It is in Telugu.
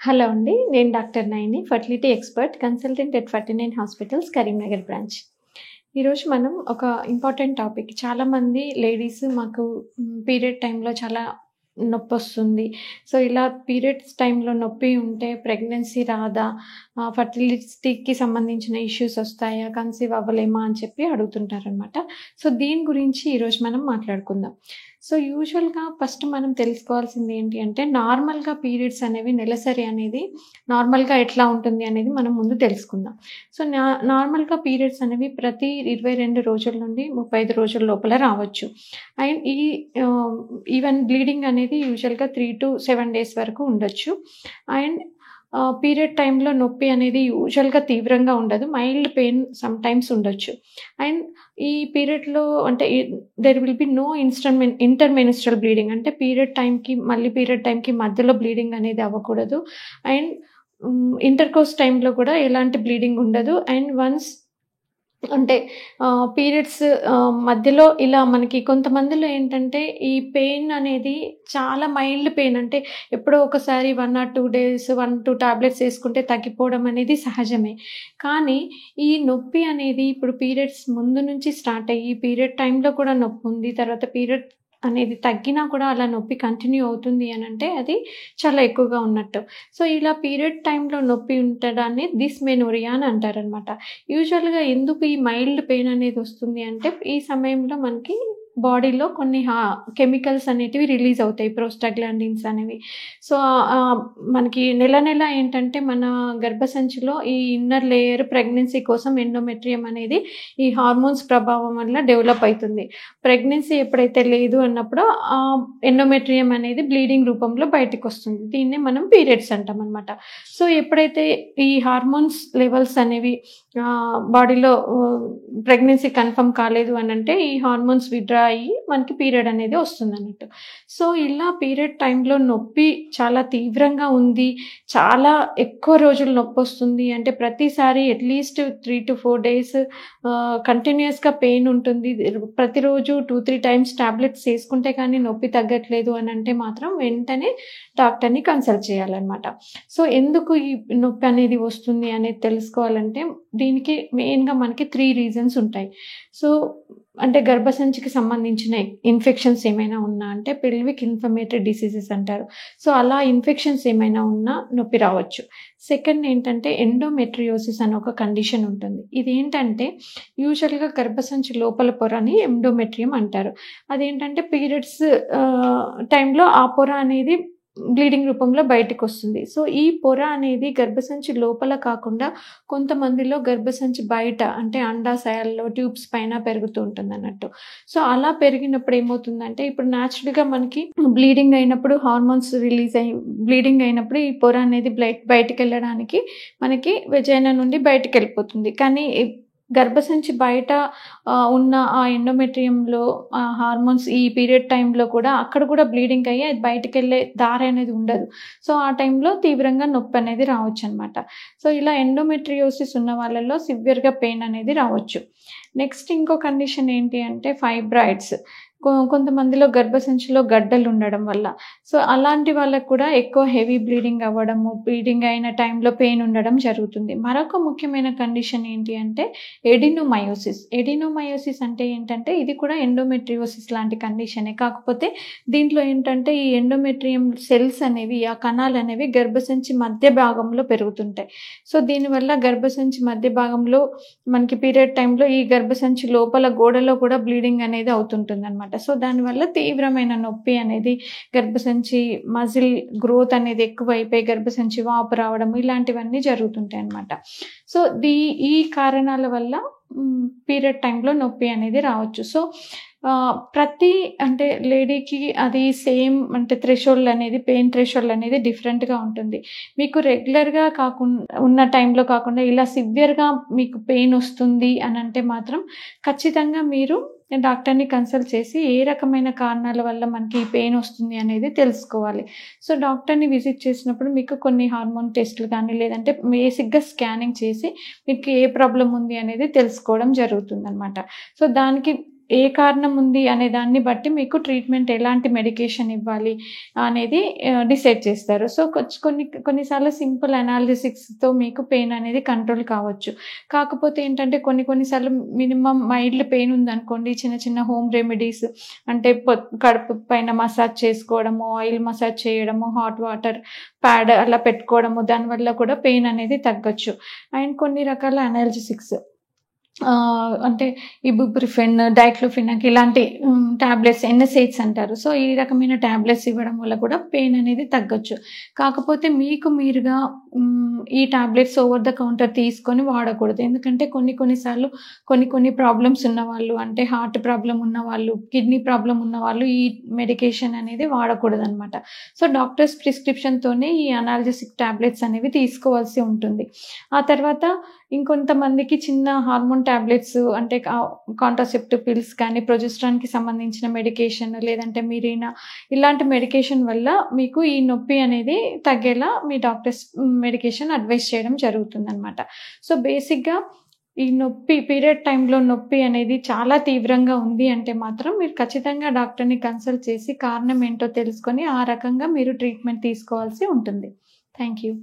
హలో అండి. నేను doctor Nayani, fertility expert, consultant at 49 hospitals, Karimnagar branch. ఈరోజు మనం ఒక ఇంపార్టెంట్ టాపిక్, చాలామంది లేడీస్ మాకు పీరియడ్ టైంలో చాలా నొప్పొస్తుంది. సో, ఇలా పీరియడ్స్ టైంలో నొప్పి ఉంటే ప్రెగ్నెన్సీ రాదా? ఫర్టిలిటీకి సంబంధించిన ఇష్యూస్ వస్తాయా? కన్సీవ్ అవ్వలేమా? అని చెప్పి అడుగుతుంటారనమాట. సో, దీని గురించి ఈరోజు మనం మాట్లాడుకుందాం. సో, యూజువల్‌గా ఫస్ట్ మనం తెలుసుకోవాల్సింది ఏంటి అంటే, నార్మల్‌గా పీరియడ్స్ అనేవి నెలసరి అనేది నార్మల్‌గా ఎట్లా ఉంటుంది అనేది మనం ముందు తెలుసుకుందాం. సో, నార్మల్‌గా పీరియడ్స్ అనేవి ప్రతి 22 రోజుల నుండి 35 రోజుల లోపల రావచ్చు. అండ్ ఈవెన్ బ్లీడింగ్ అనేది యూజువల్‌గా 3-7 డేస్ వరకు ఉండొచ్చు. అండ్ పీరియడ్ టైంలో నొప్పి అనేది యూజువల్‌గా తీవ్రంగా ఉండదు. మైల్డ్ పెయిన్ సమ్‌టైమ్స్ ఉండొచ్చు. అండ్ ఈ పీరియడ్‌లో అంటే there will be no intermenstrual bleeding. అంటే పీరియడ్ టైంకి మధ్యలో బ్లీడింగ్ అనేది అవ్వకూడదు. అండ్ ఇంటర్‌కోర్స్ టైంలో కూడా ఎలాంటి బ్లీడింగ్ ఉండదు. అండ్ వన్స్ అంటే పీరియడ్స్ మధ్యలో ఇలా మనకి కొంతమందిలో ఏంటంటే, ఈ పెయిన్ అనేది చాలా మైల్డ్ పెయిన్, అంటే ఎప్పుడో ఒకసారి 1 ఆర్ 2 డేస్ 1, 2 టాబ్లెట్స్ ఏసుకుంటే తగ్గిపోవడం అనేది సహజమే. కానీ ఈ నొప్పి అనేది ఇప్పుడు పీరియడ్స్ ముందు నుంచి స్టార్ట్ అయ్యి, పీరియడ్ టైంలో కూడా నొప్పుంది, తర్వాత పీరియడ్ అనేది తగ్గినా కూడా అలా నొప్పి కంటిన్యూ అవుతుంది అనంటే అది చాలా ఎక్కువగా ఉన్నట్టు. సో, ఇలా పీరియడ్ టైంలో నొప్పి ఉండడాన్ని డిస్మెనోరియా అని అంటారనమాట. యూజువల్‌గా ఎందుకు ఈ మైల్డ్ పెయిన్ అనేది వస్తుంది అంటే, ఈ సమయంలో మనకి బాడీలో కొన్ని కెమికల్స్ అనేటివి రిలీజ్ అవుతాయి, ప్రోస్టాగ్లాండిన్స్ అనేవి. సో, మనకి నెల ఏంటంటే మన గర్భసంచిలో ఈ ఇన్నర్ లేయర్ ప్రెగ్నెన్సీ కోసం ఎండోమెట్రియం అనేది ఈ హార్మోన్స్ ప్రభావం వల్ల డెవలప్ అయితుంది. ప్రెగ్నెన్సీ ఎప్పుడైతే లేదు అన్నప్పుడు ఎండోమెట్రియం అనేది బ్లీడింగ్ రూపంలో బయటికొస్తుంది. దీన్నే మనం పీరియడ్స్ అంటామనమాట. సో, ఎప్పుడైతే ఈ హార్మోన్స్ లెవెల్స్ అనేవి బాడీలో ప్రెగ్నెన్సీ కన్ఫర్మ్ కాలేదు అనంటే, ఈ హార్మోన్స్ విత్‌డ్రా అయ్యి మనకి పీరియడ్ అనేది వస్తుందన్నట్టు. సో, ఇలా పీరియడ్ టైంలో నొప్పి చాలా తీవ్రంగా ఉంది, చాలా ఎక్కువ రోజులు నొప్పొస్తుంది అంటే, ప్రతిసారి అట్‌లీస్ట్ 3-4 డేస్ కంటిన్యూయస్‌గా పెయిన్ ఉంటుంది. ప్రతిరోజు 2-3 టైమ్స్ టాబ్లెట్స్ ఏసుకుంటే కానీ నొప్పి తగ్గట్లేదు అనంటే మాత్రం వెంటనే డాక్టర్‌ని కన్సల్ట్ చేయాలనమాట. సో, ఎందుకు ఈ నొప్పి అనేది వస్తుంది అనేది తెలుసుకోవాలంటే, దీనికి మెయిన్‌గా మనకి 3 రీజన్స్ ఉంటాయి. సో, అంటే గర్భసంచికి సంబంధించిన ఇన్ఫెక్షన్స్ ఏమైనా ఉన్నా అంటే పెల్విక్ ఇన్‌ఫ్లమేటరీ డిసీజెస్ అంటారు. సో, అలా ఇన్ఫెక్షన్స్ ఏమైనా ఉన్నా నొప్పి రావచ్చు. సెకండ్ ఏంటంటే, ఎండోమెట్రియోసిస్ అని ఒక కండిషన్ ఉంటుంది. ఇదేంటంటే యూజువల్‌గా గర్భసంచి లోపల పొరని ఎండోమెట్రియం అంటారు. అదేంటంటే పీరియడ్స్ టైంలో ఆ పొర అనేది బ్లీడింగ్ రూపంలో బయటికొస్తుంది. సో, ఈ పొర అనేది గర్భసంచి లోపల కాకుండా కొంతమందిలో గర్భసంచి బయట, అంటే అండాశయాల్లో ట్యూబ్స్ పైన పెరుగుతూ ఉంటుందన్నట్టు. సో, అలా పెరిగినప్పుడు ఏమవుతుందంటే, ఇప్పుడు న్యాచురల్‌గా మనకి బ్లీడింగ్ అయినప్పుడు హార్మోన్స్ రిలీజ్ అయ్యి బ్లీడింగ్ అయినప్పుడు ఈ పొర అనేది బయటికెళ్ళడానికి మనకి వెజైనా నుండి బయటికెళ్ళిపోతుంది. కానీ గర్భసంచి బయట ఉన్న ఆ ఎండోమెట్రియంలో హార్మోన్స్ ఈ పీరియడ్ టైంలో కూడా అక్కడ కూడా బ్లీడింగ్ అయ్యి అది బయటికెళ్ళే దారి అనేది ఉండదు. సో, ఆ టైంలో తీవ్రంగా నొప్పి అనేది రావచ్చనమాట. సో, ఇలా ఎండోమెట్రియోసిస్ ఉన్న వాళ్ళలో సివియర్‌గా పెయిన్ అనేది రావచ్చు. నెక్స్ట్ ఇంకో కండిషన్ ఏంటి అంటే ఫైబ్రాయిడ్స్. కొంతమందిలో గర్భసంచిలో గడ్డలు ఉండడం వల్ల. సో, అలాంటి వాళ్ళకి కూడా ఎక్కువ హెవీ బ్లీడింగ్ అవ్వడము, బ్లీడింగ్ అయిన టైంలో పెయిన్ ఉండడం జరుగుతుంది. మరొక ముఖ్యమైన కండిషన్ ఏంటి అంటే ఎడినోమయోసిస్. ఎడినోమయోసిస్ అంటే ఏంటంటే, ఇది కూడా ఎండోమెట్రియోసిస్ లాంటి కండిషనే. కాకపోతే దీంట్లో ఏంటంటే, ఈ ఎండోమెట్రియం సెల్స్ అనేవి, ఆ కణాలనేవి గర్భసంచి మధ్య భాగంలో పెరుగుతుంటాయి. సో, దీనివల్ల గర్భసంచి మధ్య భాగంలో మనకి పీరియడ్ టైంలో ఈ గర్భసంచి లోపల గోడలో కూడా బ్లీడింగ్ అనేది అవుతుంటుందనమాట. సో, దానివల్ల తీవ్రమైన నొప్పి అనేది, గర్భసంచి మజిల్ గ్రోత్ అనేది ఎక్కువైపోయి గర్భసంచి వాపు రావడం ఇలాంటివన్నీ జరుగుతుంటాయన్నమాట. సో, ఈ కారణాల వల్ల పీరియడ్ టైంలో నొప్పి అనేది రావచ్చు. సో, అంటే లేడీకి అది సేమ్, అంటే పెయిన్ థ్రెషోల్డ్ అనేది డిఫరెంట్‌గా ఉంటుంది. మీకు రెగ్యులర్‌గా ఉన్న టైంలో కాకుండా ఇలా సివియర్‌గా మీకు పెయిన్ వస్తుంది అనంటే మాత్రం ఖచ్చితంగా మీరు డాక్టర్‌ని కన్సల్ట్ చేసి ఏ రకమైన కారణాల వల్ల మనకి ఈ పెయిన్ వస్తుంది అనేది తెలుసుకోవాలి. సో, డాక్టర్‌ని విజిట్ చేసినప్పుడు మీకు కొన్ని హార్మోన్ టెస్టులు కానీ, లేదంటే బేసిక్‌గా స్కానింగ్ చేసి మీకు ఏ ప్రాబ్లమ్ ఉంది అనేది తెలుసుకోవడం జరుగుతుందనమాట. సో, దానికి ఏ కారణం ఉంది అనే దాన్ని బట్టి మీకు ట్రీట్మెంట్ ఎలాంటి మెడికేషన్ ఇవ్వాలి అనేది డిసైడ్ చేస్తారు. సో, కొన్నిసార్లు సింపుల్ అనాల్జెసిక్స్‌తో మీకు పెయిన్ అనేది కంట్రోల్ కావచ్చు. కాకపోతే ఏంటంటే కొన్ని సార్లు మినిమమ్ మైల్డ్ పెయిన్ ఉందనుకోండి, చిన్న చిన్న హోమ్ రెమెడీస్ అంటే కడుపు పైన మసాజ్ చేసుకోవడము, ఆయిల్ మసాజ్ చేయడము, హాట్ వాటర్ ప్యాడ్ అలా పెట్టుకోవడము, దానివల్ల కూడా పెయిన్ అనేది తగ్గొచ్చు. అండ్ కొన్ని రకాల అనాల్జెసిక్స్ అంటే ఇబుప్రోఫెన్, డైక్లోఫెనాక్ ఇలాంటి టాబ్లెట్స్ ఎన్ఎస్ఐడ్స్ అంటారు. సో, ఈ రకమైన టాబ్లెట్స్ ఇవ్వడం వల్ల కూడా పెయిన్ అనేది తగ్గొచ్చు. కాకపోతే మీకు మీరుగా ఈ టాబ్లెట్స్ ఓవర్ ద కౌంటర్ తీసుకొని వాడకూడదు. ఎందుకంటే కొన్ని సార్లు కొన్ని ప్రాబ్లమ్స్ ఉన్నవాళ్ళు, అంటే హార్ట్ ప్రాబ్లమ్ ఉన్నవాళ్ళు, కిడ్నీ ప్రాబ్లమ్ ఉన్నవాళ్ళు ఈ మెడికేషన్ అనేది వాడకూడదనమాట. సో, డాక్టర్స్ ప్రిస్క్రిప్షన్‌తోనే ఈ అనాల్జెసిక్ టాబ్లెట్స్ అనేవి తీసుకోవాల్సి ఉంటుంది. ఆ తర్వాత ఇంకొంతమందికి చిన్న హార్మోన్ టాబ్లెట్స్ అంటే కాంట్రాసెప్టివ్ పిల్స్ కానీ, ప్రొజెస్ట్రాన్‌కి సంబంధించిన మెడికేషన్ లేదంటే మిరీనా ఇలాంటి మెడికేషన్ వల్ల మీకు ఈ నొప్పి అనేది తగ్గేలా మీ డాక్టర్స్ మెడికేషన్ అడ్వైస్ చేయడం జరుగుతుందనమాట. సో, బేసిక్‌గా ఈ నొప్పి పీరియడ్ టైంలో నొప్పి అనేది చాలా తీవ్రంగా ఉంది అంటే మాత్రం మీరు ఖచ్చితంగా డాక్టర్‌ని కన్సల్ట్ చేసి కారణం ఏంటో తెలుసుకొని ఆ రకంగా మీరు ట్రీట్మెంట్ తీసుకోవాల్సి ఉంటుంది. Thank you.